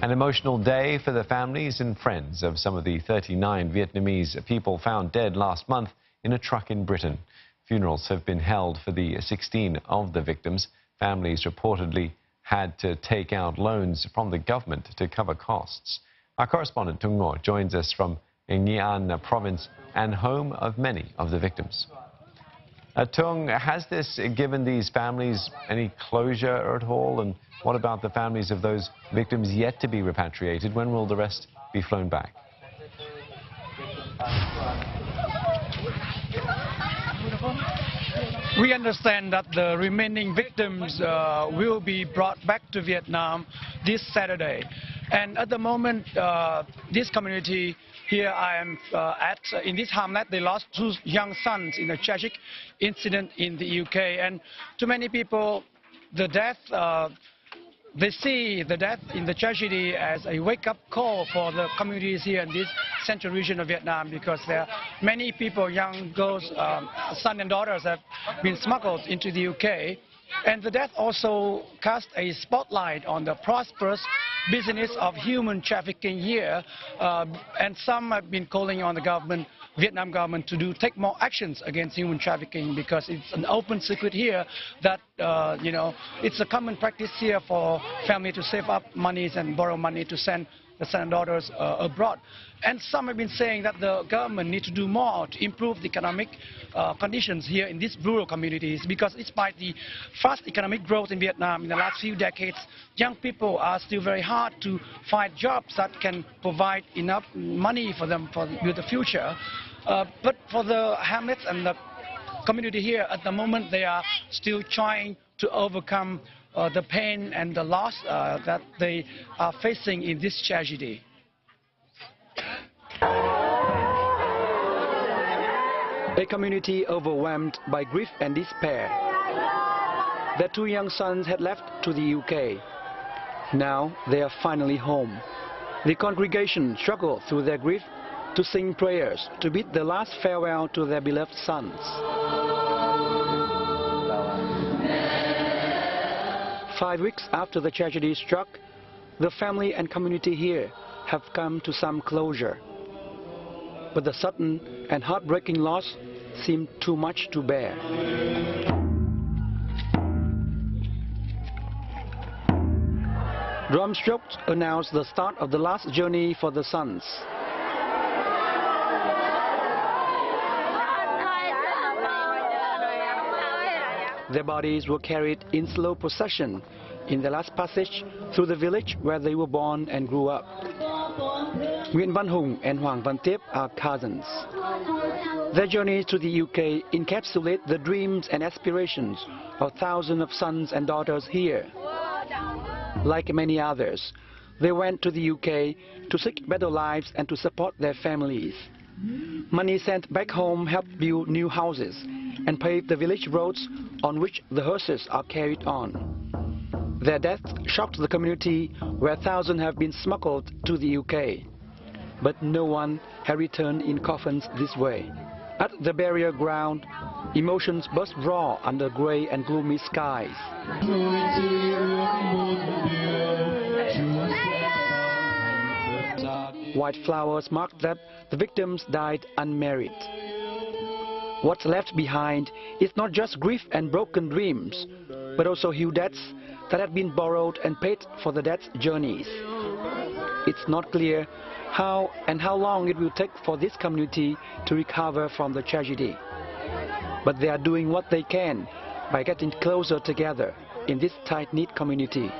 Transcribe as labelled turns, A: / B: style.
A: An emotional day for the families and friends of some of the 39 Vietnamese people found dead last month in a truck in Britain. Funerals have been held for the 16 of the victims. Families reportedly had to take out loans from the government to cover costs. Our correspondent Nguyen joins us from Nghe An province and home of many of the victims. Tung, has this given these families any closure at all? And what about the families of those victims yet to be repatriated? When will the rest be flown back?
B: We understand that the remaining victims will be brought back to Vietnam this Saturday. And at the moment, this community here I am in this hamlet, they lost 2 young sons in a tragic incident in the UK. And to many people, the death, they see the death in the tragedy as a wake-up call for the communities here in this central region of Vietnam, because there are many people, young girls, sons and daughters have been smuggled into the UK. And the death also cast a spotlight on the prosperous business of human trafficking here, and some have been calling on the government, Vietnam government, to take more actions against human trafficking, because it's an open secret here that it's a common practice here for family to save up monies and borrow money to send the sons and daughters abroad. And some have been saying that the government needs to do more to improve the economic conditions here in these rural communities, because despite the fast economic growth in Vietnam in the last few decades, young people are still very hard to find jobs that can provide enough money for them for the future. But for the hamlets and the community here at the moment, they are still trying to overcome the pain and the loss that they are facing in this tragedy. A community overwhelmed by grief and despair. Their 2 young sons had left to the UK. Now they are finally home. The congregation struggled through their grief to sing prayers to bid the last farewell to their beloved sons. 5 weeks after the tragedy struck, the family and community here have come to some closure. But the sudden and heartbreaking loss seemed too much to bear. Drum strokes announced the start of the last journey for the sons. Their bodies were carried in slow procession in the last passage through the village where they were born and grew up. Nguyen and Hoang are cousins. Their journey to the UK encapsulate the dreams and aspirations of thousands of sons and daughters here. Like many others, they went to the UK to seek better lives and to support their families. Money sent back home helped build new houses and pave the village roads on which the hearses are carried on. Their death shocked the community, where thousands have been smuggled to the UK. But no one had returned in coffins this way. At the burial ground, emotions burst raw under grey and gloomy skies. White flowers marked that the victims died unmarried. What's left behind is not just grief and broken dreams, but also huge debts that had been borrowed and paid for the death's journeys. It's not clear how and how long it will take for this community to recover from the tragedy. But they are doing what they can by getting closer together in this tight-knit community.